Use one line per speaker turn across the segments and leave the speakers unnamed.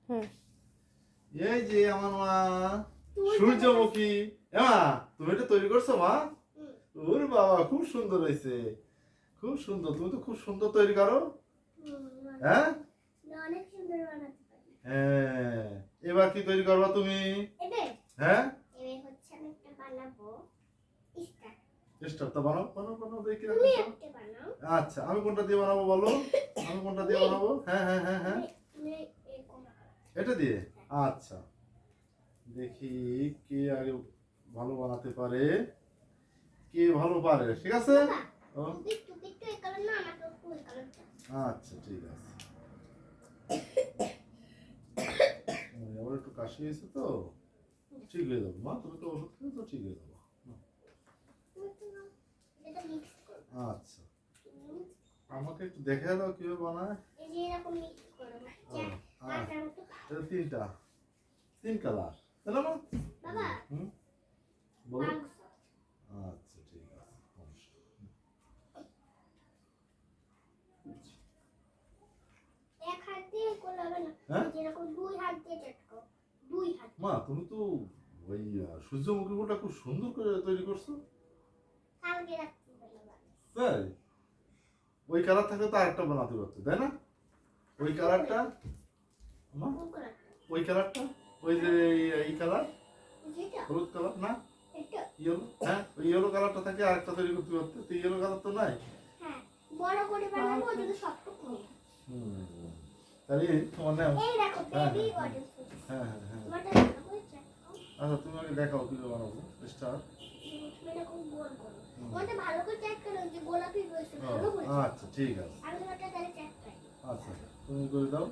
হুম।
এই যে আমার মা সূর্যমুখী। মা তুমি এটা তৈরি করছো মা? ওরে বাবা খুব সুন্দর হয়েছে, খুব সুন্দর। তুমি তো খুব সুন্দর তৈরি করো। হ্যাঁ
অনেক সুন্দর বানাতে পারি।
হ্যাঁ, এবার কি তৈরি করবা তুমি? হ্যাঁ
হচ্ছে আমি একটা বানাবো স্টার।
স্টার তো বানাও বানাও বানাও দেখি।
তুমি একটা বানাও।
আচ্ছা আমি কোনটা দিয়ে বানাবো বলো? আমি কোনটা দিয়ে বানাবো? হ্যাঁ হ্যাঁ হ্যাঁ হ্যাঁ
তুমি এরকম
এটা দিয়ে। আচ্ছা দেখি কে আগে ভালো বানাতে পারে, কে ভালো পারে। ঠিক আছে। ও,
টুকি এই কালার না আমাকে ফুল কালারটা।
আচ্ছা ঠিক আছে। আবার একটু কাশি হয়েছে তো, ঠিক হয়ে যাবে মা। তুমি তো ওষুধ খেলে তো ঠিক হয়ে যাবে।
এটা মিক্স করব।
আচ্ছা আমাকে একটু দেখে দাও কিভাবে বানায়।
এই যে এরকম মিক্স করব। আটার মতো।
এটা তিন কালার তাই না মা?
বাবা
হুম বলো।
মাংস।
আচ্ছা ঠিক আছে সমস্যা নেই।
এক হাত দিয়ে করলে হবে না।
হ্যাঁ?
যেরকম দুই হাত দিয়ে চটকাও। দুই হাত।
মা তুমি তো ওই সূর্যমুখী ফুলটা খুব সুন্দর করে তৈরি করছো।
কালকে রাখতে হবে না।
তাই ওই কালার থাকলে তো আরেকটা বানাতে পারতো তাই না? ওই কালারটা মা,
কোন কালার?
ওই কালারটা, ওই যে এই কালার
যেটা?
হলুদ কালার না
এটা?
ইয়েলো। হ্যাঁ ওই ইয়েলো কালারটা থাকে আরেকটা তৈরি করতে পারতো। তো ইয়েলো কালার তো নাই।
হ্যাঁ বড় করে বানাবো যদি সবটুকু নেই।
তাহলে তোমার নাম।
এই দেখো
হ্যাঁ,
বেবি
হ্যাঁ,
বডি।
হ্যাঁ হ্যাঁ হ্যাঁ
তোমারটা দেখো হয়েছে?
আচ্ছা তুমি আগে দেখাও কিভাবে বানাবো স্টার।
তুমি এরকম গোল করো। তোমারটা ভালো করে চেক করো যে গোলাপি রয়েছে ভালো করে।
আচ্ছা ঠিক আছে।
আমি তোমারটা তাহলে চেক করি।
আচ্ছা তুমি করে দাও।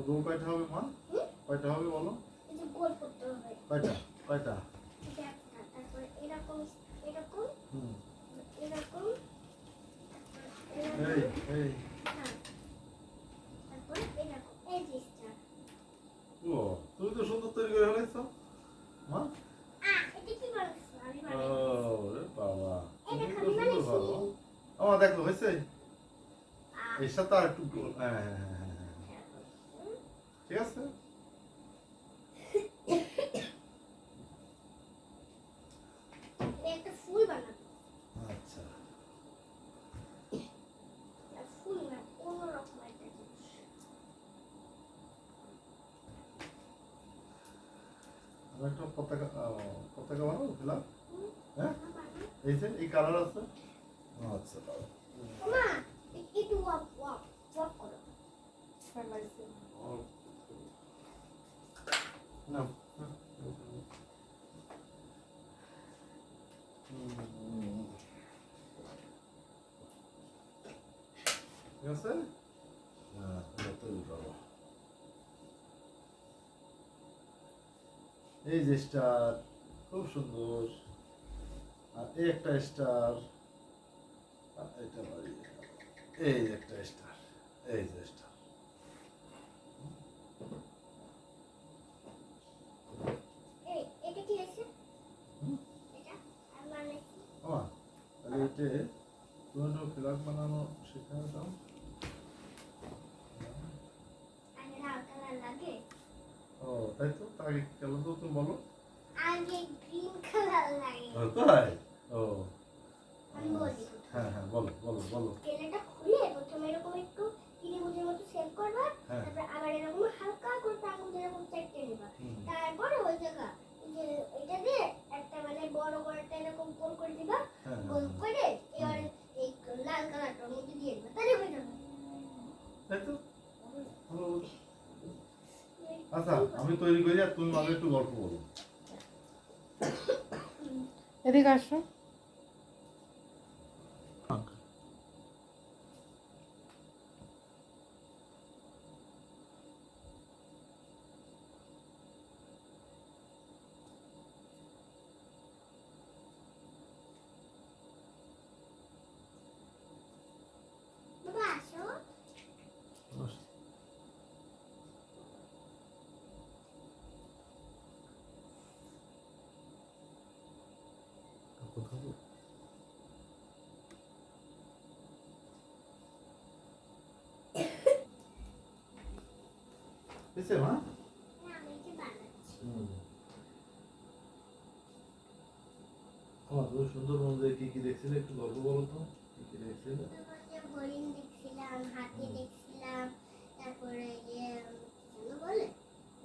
গোল কয়টা হবে মা? কয়টা হবে বলো?
এই যে গোল করতে হবে।
কয়টা কয়টা?
এটা একটা, তারপরে এরকম এরকম
হুম
এরকম
এই এই
হ্যাঁ। তারপরে এরকম এই যে স্টার।
ও তুমি তো সুন্দর তৈরি করে ফেলেছো মা।
এটা কি বানাচ্ছো? আমি
ও
বানাই।
রে বাবা
এটা
তুমি তো
খালি
সুন্দর ভালো।
বানাইছি।
আমার দেখো হয়েছে। এর সাথে আর একটু হ্যাঁ হ্যাঁ হ্যাঁ হ্যাঁ হ্যাঁ। ঠিক আছে।
একটা ফুল বানাবো।
আচ্ছা
ফুল না অন্যরকম একটা জিনিস।
আমি একটা পতাকা পতাকা বানাবো ফেলাম। হ্যাঁ
বানাবো।
এই যে এই কালার আছে। আচ্ছা
মা একটু ওয়াক ওয়াক ওয়াক করো।
না ঠিক আছে। হ্যাঁ এটা তৈরি করবো। এই যে স্টার খুব সুন্দর। আর এই একটা স্টার। আর এটা বাড়িয়ে এই যে একটা স্টার। এই যে স্টার।
এই এটা কি আছে?
হুম
এটা আর মানে
আমা তাহলে এটা তুমি তো ফ্ল্যাগ বানানো শেখানো দাও।
আগে লাল কালার লাগে।
ও তাই তো আগে কেন তো তুমি বলো।
আগে গ্রিন কালার লাগে।
ও তাই ও
আমি বলি।
হ্যাঁ হ্যাঁ বলো বলো বলো।
কেলেটা খুলে প্রথমে এরকম একটু ত্রিভুজের মতো শেপ করবা।
হ্যাঁ
তারপর আবার এরকম হালকা করে আঙুল এরকম চেপে নেবা। তারপরে ওই জায়গা যে এটা দিয়ে একটা মানে বড় করে একটা এরকম গোল করে দিবা।
হ্যাঁ
গোল করে এবার এই লাল কালারটার মধ্যে দিয়ে দিবা। তাহলে হয়ে যাবে।
তাই তো ভালো বলছো। আচ্ছা আমি তৈরি করি আর তুমি আমাকে একটু গল্প বলো।
এদিকে আসো।
বাবা আসো।
কোথাও বুঝছে মা?
না, আমি এটা বানাচ্ছি।
তুমি সুন্দরবন যে কি কি দেখছিলে একটু গল্প বলো তো, কি কি দেখছিলে?
সুন্দরবনে হরিণ দেখছিলাম, হাতি দেখছিলাম, তারপরে যে কেন বলে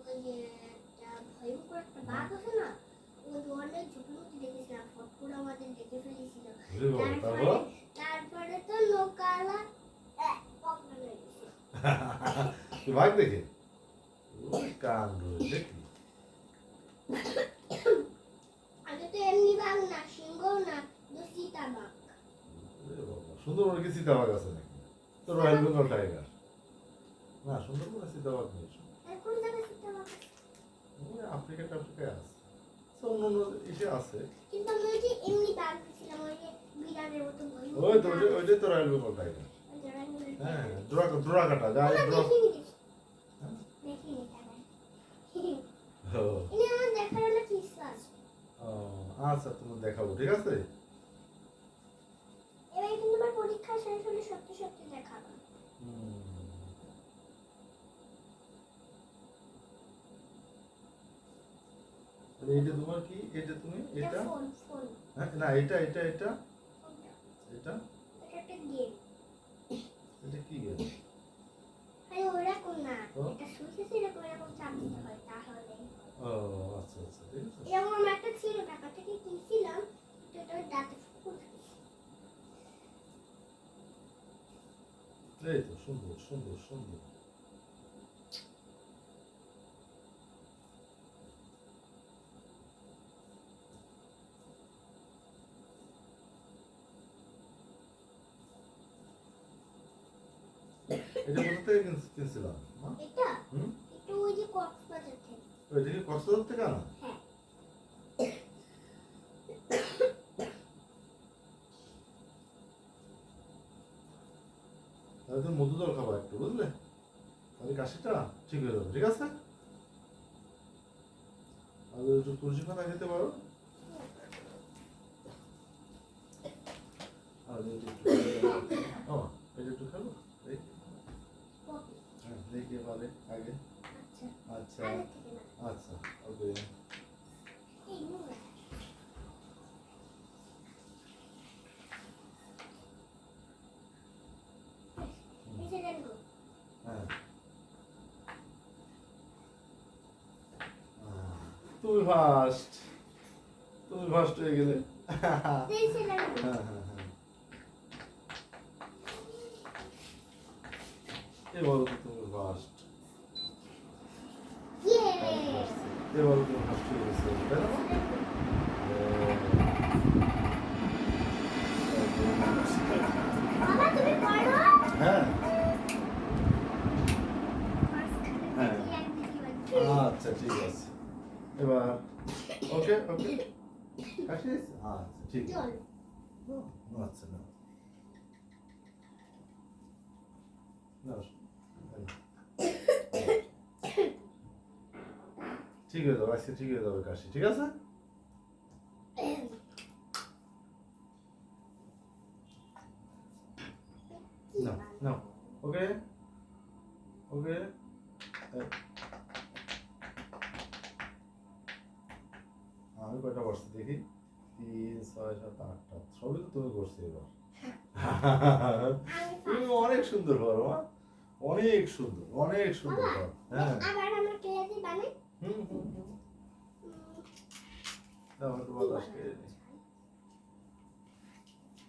ওই যে একটা ভয়ঙ্কর একটা বাঘ আছে না, ওই অনেক ঝুঁকিমুখি দেখেছিলাম, ফট করে আমাদের দেখে ফেলেছিল।
ঘুরে বলো
তারপরে
তারপর।
তারপরে তো নৌকালা অজ্ঞান হয়ে গেছে।
তুই ভাগ দেখে ওই কাণ্ড দেখি।
আগে তো এমনি বাঘ না, সিংহ না, চিতা বাঘ।
ওরে বাবা, সুন্দরবনে কি চিতাবাঘ আছে নাকি? তো রয়্যাল বেঙ্গল টাইগার না, সুন্দরবনে চিতাবাঘ নেই।
আর কোন জায়গায় চিতা বাঘ আছে?
ওই আফ্রিকায় টাফ্রিকায় আছে, তো অন্য অন্য ইসে আছে।
কিন্তু আমি ওই যে এমনি বাঘ দেখছিলাম, ওই যে বিড়ালের মতো ভয়ঙ্কর
ওই তো
বাঘ।
ওইটাই তো রয়্যাল বেঙ্গল টাইগার।
ওই যে ওরা
হ্যাঁ, ডোরাকাটা যা
ওরা
ডোরা।
দেখিনি
হ্যাঁ?
দেখিনি তারা।
ও,
এনে আমার দেখার অনেক ইচ্ছা আছে।
ও, আচ্ছা তুমি দেখাবো, ঠিক আছে?
এবার কিন্তু আমার পরীক্ষা শেষ হলে সত্যি সত্যি দেখাবো।
হুম। তাহলে এইটা তোমার কি, এটা তুমি
এটা
এটা,
ফোন ফোন
হ্যাঁ না এটা এটা এটা
ফোনটা।
এটা
এটা একটা গেম।
এটা কি গেম?
আরে ওরকম না,
তো?
এটা সুইচে এরকম এরকম চাপ দিতে হয় তাহলে।
ও আচ্ছা আচ্ছা, ঠিক আছে।
এরকম আমার একটা ছিল, টাকা থেকে কিনছিলাম, তো এটা দাঁতে ফুটে গেছে।
এই তো সুন্দর সুন্দর সুন্দর। এটা কোথা থেকে কিনছিলাম মা?
এটা
হুম?
একটু ওই যে কক্সবাজার থেকে।
ওইটা কি কক্সবাজার থেকে আনা?
হ্যাঁ।
তাহলে তুমি মধু জল খাবা একটু, বুঝলে? তাহলে কাশিটা ঠিক হয়ে যাবে, ঠিক আছে? আর একটু তুলসী পাতা খেতে পারো। আর এটা একটু ও, এটা একটু খাবো দেখি।
কপি।
হ্যাঁ দেখি পারে আগে।
আচ্ছা।
আচ্ছা
আগে থেকে না।
আচ্ছা, ওকে।
এই নোংরা। এই যে দেখো।
হ্যাঁ, তুমি ফার্স্ট, তুমি ফার্স্ট হয়ে গেলে।
এই যে দেখো।
হ্যাঁ হ্যাঁ হ্যাঁ, এবার তো তুমি ফার্স্ট।
ইয়ে।
এবার তুমি ফার্স্ট হয়ে গেছো, তাই না?
বাবা তুমি পড়ো।
হ্যাঁ
হ্যাঁ।
আচ্ছা ঠিক আছে, এবার ওকে ওকে কাশি এসেছে? আচ্ছা ঠিক আছে।
চল।
আচ্ছা না না, ঠিক হয়ে যাবে আজকে, ঠিক হয়ে যাবে কাশি, ঠিক আছে? না না, ওকে ওকে। আমি কয়টা করছি দেখি, 3 6 7 8টা, সবই তো তুমি করছো এবার। তুমি অনেক সুন্দর পারো মা, অনেক সুন্দর, অনেক সুন্দর পারো। হ্যাঁ
আবার আমরা কেলাতে বানাই।
হুম হুম হুম, দাও একটু বাতাস খেয়ে নি।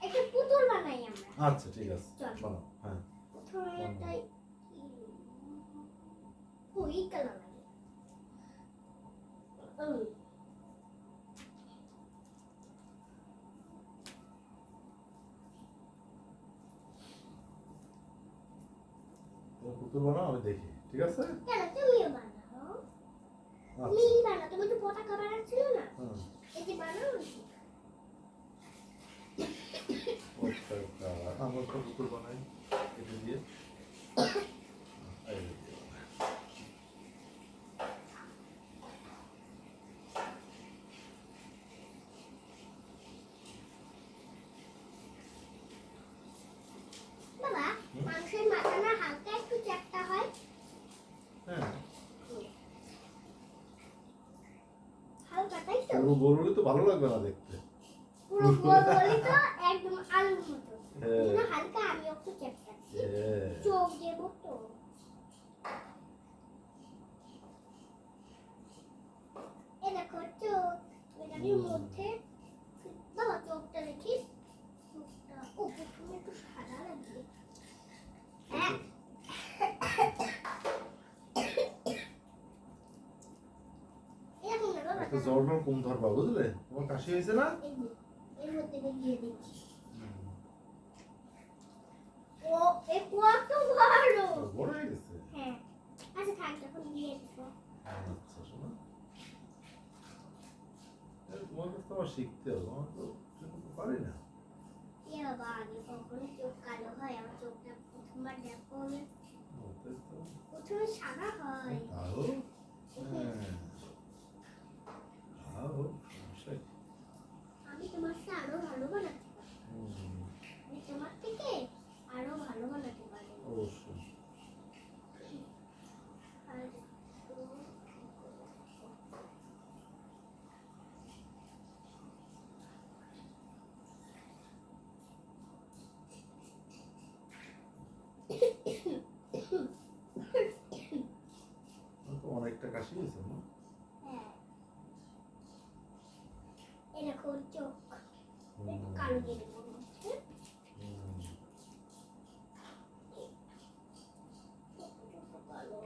একটা পুতুল বানাই আমরা।
আচ্ছা ঠিক আছে,
চল।
বানাও। হ্যাঁ
প্রথমে একটাই ওই কালার লাগে।
তুমি পুতুল বানাও, আমি দেখি, ঠিক আছে?
কেন তুমিও বানাও?
আচ্ছা
তুমি বানাও, তুমি তো পতাকা বানাচ্ছিল না?
হুম,
এই যে বানাও।
পতাকা, আমরা একটা পুতুল বানাই এটা দিয়ে। এই যে।
মানুষের মাথা না হালকা একটু চ্যাপ্টা হয়।
হ্যাঁ,
হালকা, তাই তো?
পুরো গোল হলে তো ভালো লাগবে না দেখতে।
পুরো গোল বলি তো একদম আলুর মতো।
হ্যাঁ।
কিন্তু হালকা আমি একটু চ্যাপ্টা।
হ্যাঁ।
চোখ দেবো তো। এ দেখো চোখ, এটার মধ্যে বাবা চোখটা দেখিস, চোখটা ও প্রথমে একটু সাদা লাগবে। হ্যাঁ, এরকম না বাবা,
একটা জল কম ধরবা, বুঝলে? তোমার কাশি হয়েছে না?
এই যে, এর মধ্যে দিয়ে দিচ্ছি। ও এ কত ভালো।
বড় হয়ে গেছে।
হ্যাঁ, আচ্ছা থাক, যখন দিয়ে দিবো।
আচ্ছা শোনো, তোমার কাছে তো আমার শিখতে হবে, আমার তো সেটা তো পারি না।
এ বাবা, আগে কখনো চোখ কালো হয়? আমার চোখটা প্রথমবার দেখো আমি,
তাই তো।
প্রথমে সাদা হয়।
তাও হ্যাঁ, তাও সমস্যা কি?
আমি তোমার চেয়ে আরো ভালো বানাতে পারি। আমি তোমার থেকে আরো ভালো বানাতে পারি।
অবশ্যই।
আর
আমার তো অনেকটা কাশি হয়েছে না?
হ্যাঁ, এরকম চোখ একটু কালো দিয়ে দেবো মধ্যে। একটু কালো।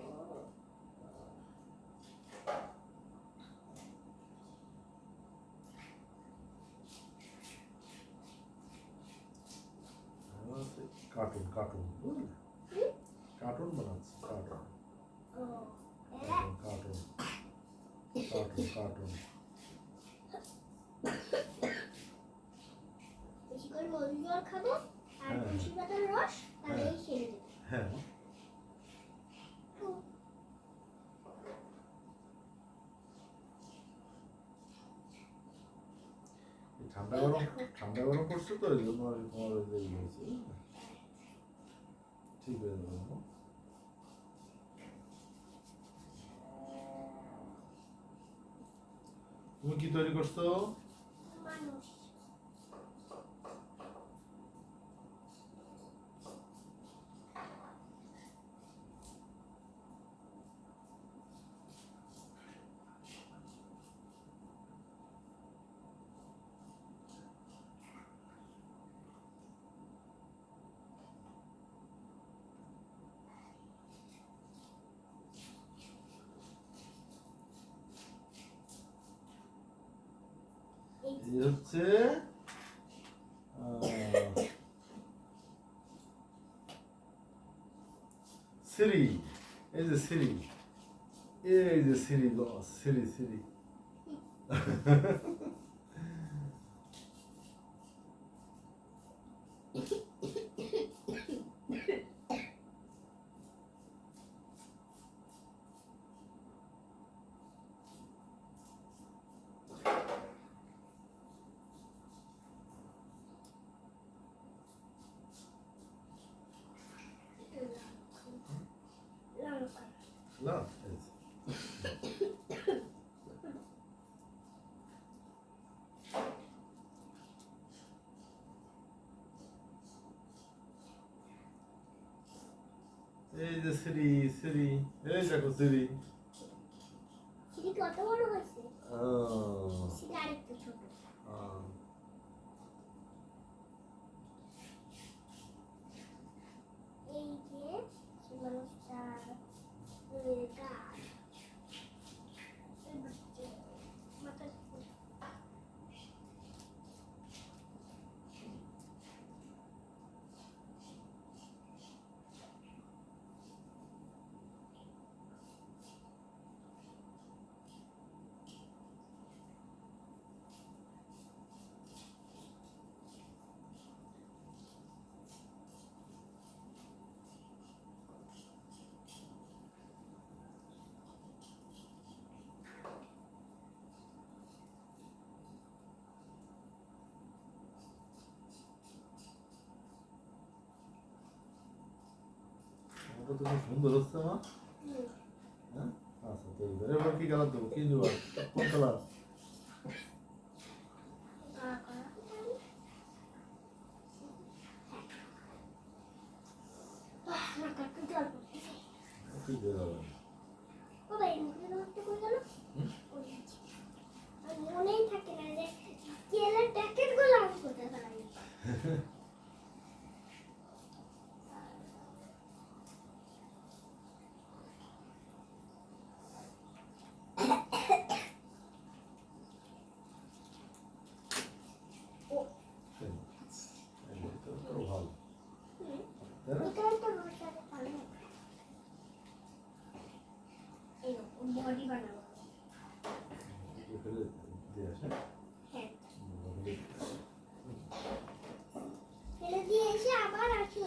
কার্টুন কার্টুন বুঝলে,
হুম?
কার্টুন বানাচ্ছি, কার্টুন
ও,
কার্টুন কার্টুন কার্টুন।
বেশি করে মধু জল খাবো আর
হ্যাঁ।
তুলসী পাতার রস, তাহলেই সেরে দেবো।
হ্যাঁ, এই ঠান্ডা গরম পড়ছে তো, এই জন্য আর কি তোমার ওই যে ইয়ে হয়েছে, বুঝলে? ঠিক হয়ে যাবে না? তুমি কি তৈরি করছো?
মানুষ এই
এই হচ্ছে সিঁড়ি, এই যে সিঁড়ি, এই যে সিঁড়ি, সিঁড়ি সিঁড়ি।
লঙ্কা।
না, এই যে। এই যে সিঁড়ি সিঁড়ি, এই দেখো সিঁড়ি।
সিঁড়ি কত বড় হয়েছে?
আহ,
সিঁড়ি আরেকটু ছোট।
আহ,
এই যে সে মানুষটার গাছ, মাথা
কত কি সুন্দর হচ্ছে মা। হ্যাঁ আচ্ছা তো এবার কি কালার দেবো, কি দেবো, কোন কালার? কি দেবো?
মনেই থাকে না যে কেলের প্যাকেট গুলো আমি কোথায় ফেলাই।
ভালো
এটাই তো রোসারে ভালো। এই বডি বানাবো। হ্যাঁ ফেলে দিয়ে এসে আবার আসো।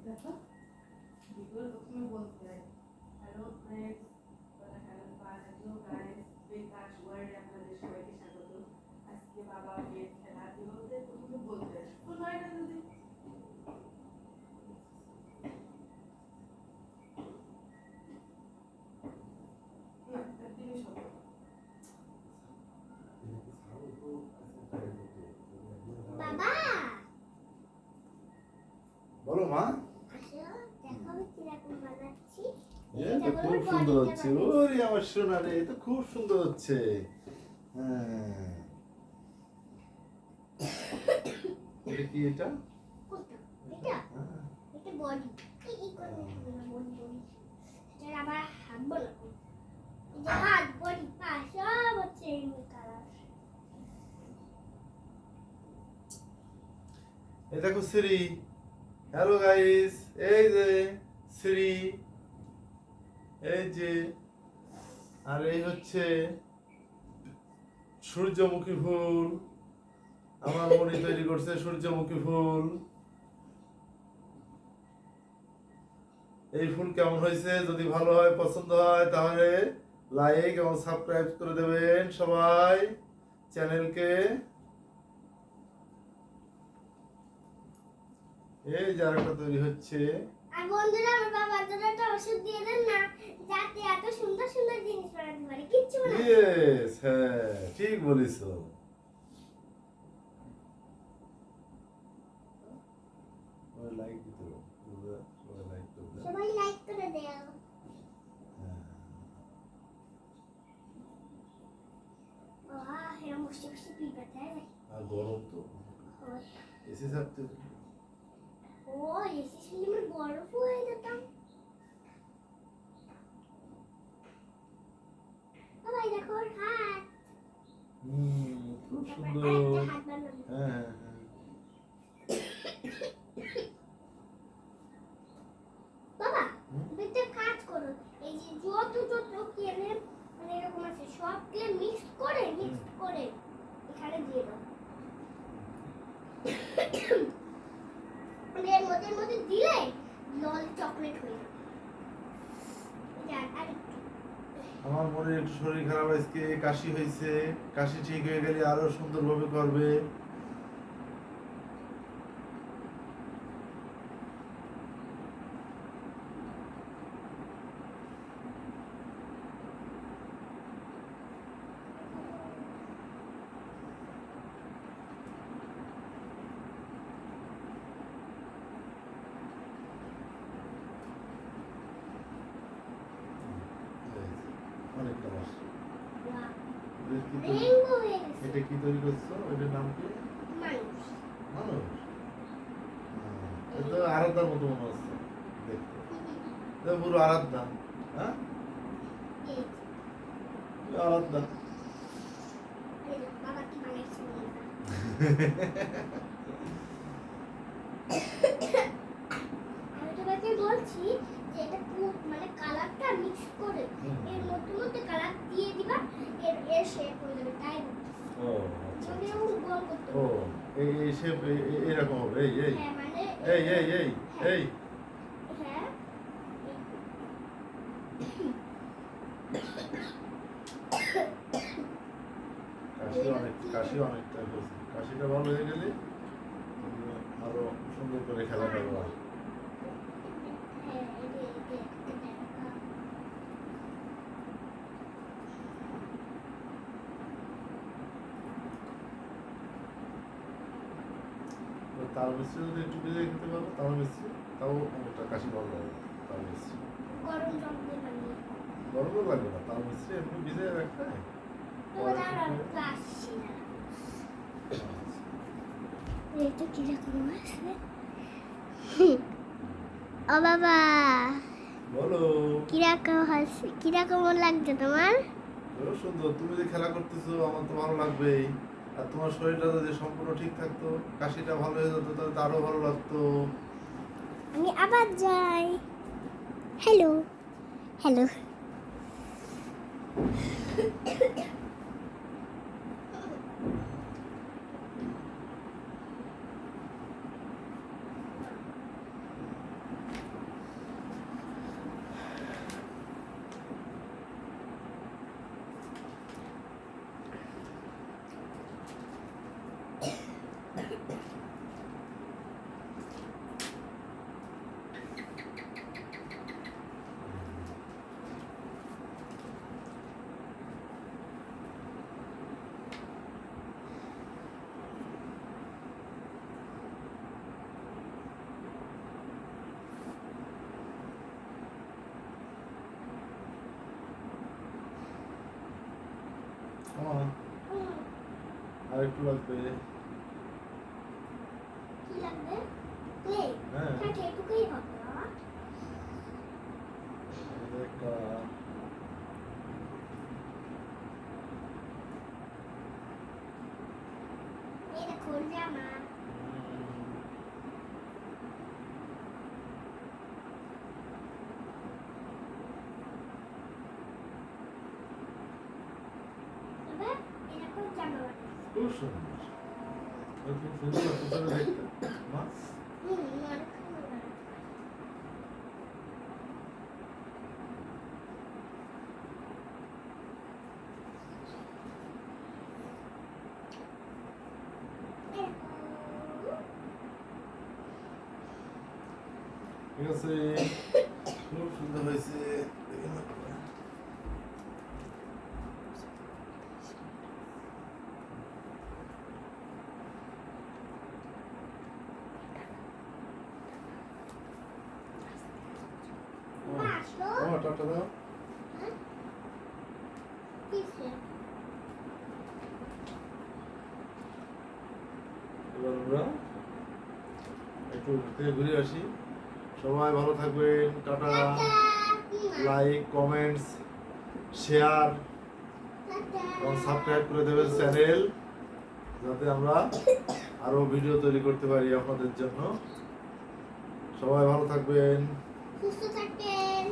দেখো ভিডিওর প্রথমে বলতে হয় হ্যালো ফ্রেন্ডস, হ্যালো গাইস, বিকাশ ওয়ার্ল্ডে আপনাদের সবাইকে স্বাগত। আজকে বাবা মেয়ের খেলা দিবসে প্রথমে বলতে হয় শোনো এটা যদি না একদিনই শোনো।
বাবা
বলো মা।
আসো দেখো আমি কিরকম বানাচ্ছি।
এই তো খুব সুন্দর হচ্ছে, ওরে আমার সোনা রে, তো খুব সুন্দর হচ্ছে। হ্যাঁ এটা কি এটা?
কোনটা? এটা
হ্যাঁ।
এটা বডি। এই করে বডি বডি। এটা আবার হাত বানাবো। এই যে হাত বডি পা সব হচ্ছে এই কালার।
এই দেখো শ্রী, হ্যালো গাইস, এই যে শ্রী, এই যে, আর এই হচ্ছে সূর্যমুখী ফুল। আমার মনি তৈরি করছে সূর্যমুখী ফুল। এই ফুল কেমন হয়েছে? যদি ভালো হয়, পছন্দ হয়, তাহলে লাইক এবং সাবস্ক্রাইব করে দেবেন সবাই চ্যানেলকে। এই যে আরেকটা তৈরি হচ্ছে।
আর বন্ধুরা আমার বাবার জন্য একটা ওষুধ দিয়ে দেন না, যাতে এত সুন্দর সুন্দর জিনিস বানাতে পারি। কিচ্ছু না।
ইয়েস, হ্যাঁ ঠিক বলেছো। লাইক দিতে হবে, সবাই লাইক করবে।
সবাই লাইক করে দাও।
হ্যাঁ।
বাহ, এরকম বসে বসে পিপা তাই না?
আর গরম তো, এসে থাকতে।
ও এসে শুনে আমার বরফ হয়ে যেতাম। বাবা এই দেখো ওর হাত।
খুব
তারপর
সুন্দর।
আরেকটা হাত বানাবো।
হ্যাঁ হ্যাঁ হ্যাঁ।
বাবা তুমি একটা কাজ করো, এই যে যত যত কেনে মানে এরকম আছে সব কেলে মিক্স করে এখানে দিয়ে দাও। মানে এর মধ্যে দিলে লল চকলেট হয়ে যাবে। এটা আরেকটু
আমার মনে একটু শরীর খারাপ, আজকে কাশি হয়েছে। কাশি ঠিক হয়ে গেলে আরো সুন্দরভাবে করবে। অনেকটা মাস।
বাহ,
এটা কি তৈরি-
রেইনবো হয়ে গেছে।
এটা কি তৈরি করছো? এটার নাম কি?
মানুষ
মানুষ। এটা তো আরাধ্যার মতো মনে হচ্ছে দেখতে। এটা পুরো আরাধ্যা। হ্যাঁ
এই
আরাধ্যা।
এই দেখো, বাবা কি বানাইছে মনে হয়। আমি তোমাকে বলছি যে এটা মানে কালারটা মিক্স করে এর মধ্যে কালার দিয়ে দিবা, এর শেপ হয়ে যাবে। তাই
ও আচ্ছা।
যদি এরকম গোল করতে
ও
হবে।
এই শেপ এরকম হবে। এই এই
হ্যাঁ মানে
এই এই এই এই কাশি অনেকটা করছে। কাশিটা ভালো হয়ে গেলে তুমি আরো সুন্দর করে খেলা করবা। তাল মিষ্টি যদি একটু ভিজে খেতে পারো, তাল মিষ্টি তাও অনেকটা কাশি ভালো লাগে। তাল মিষ্টি
গরম জল দিয়ে বানিয়ে
গরমও লাগবে না, তাল মিষ্টি এমনি ভিজে রাখতে
আসছি না। এটা কিরকম আছে? ও বাবা,
বলো।
কিরকম লাগছে তোমার?
বলো সুন্দর, তুমি যে খেলা করতেছো আমার তো ভালো লাগবেই। আর তোমার শরীরটা যদি সম্পূর্ণ ঠিক থাকতো, কাশিটা ভালো হয়ে যেত, তাহলে তো আরো ভালো লাগতো।
আমি আবার যাই। Hello hello.
আর একটু লাগবে।
কি লাগবে? তুই
হ্যাঁ,
থাকে এটুকুই হবে বাবা।
একটা
এই দেখো জামা। বাবা এরকম জামা বানাই।
খুব সুন্দর, খুব সুন্দর লাগতেছে দেখতে। মা
অনেক সুন্দর বানাই।
ঠিক আছে, খুব সুন্দর হয়েছে।
মা আসলো?
টাটা দাও।
কিসে?
এবার আমরা একটু থেকে ঘুরে আসি। সবাই ভালো থাকবেন, টাটা। লাইক, কমেন্টস, শেয়ার এবং সাবস্ক্রাইব করে দেবেন চ্যানেল, যাতে আমরা আরো ভিডিও তৈরি করতে পারি আপনাদের জন্য। সবাই ভালো থাকবেন।
সুস্থ থাকবেন।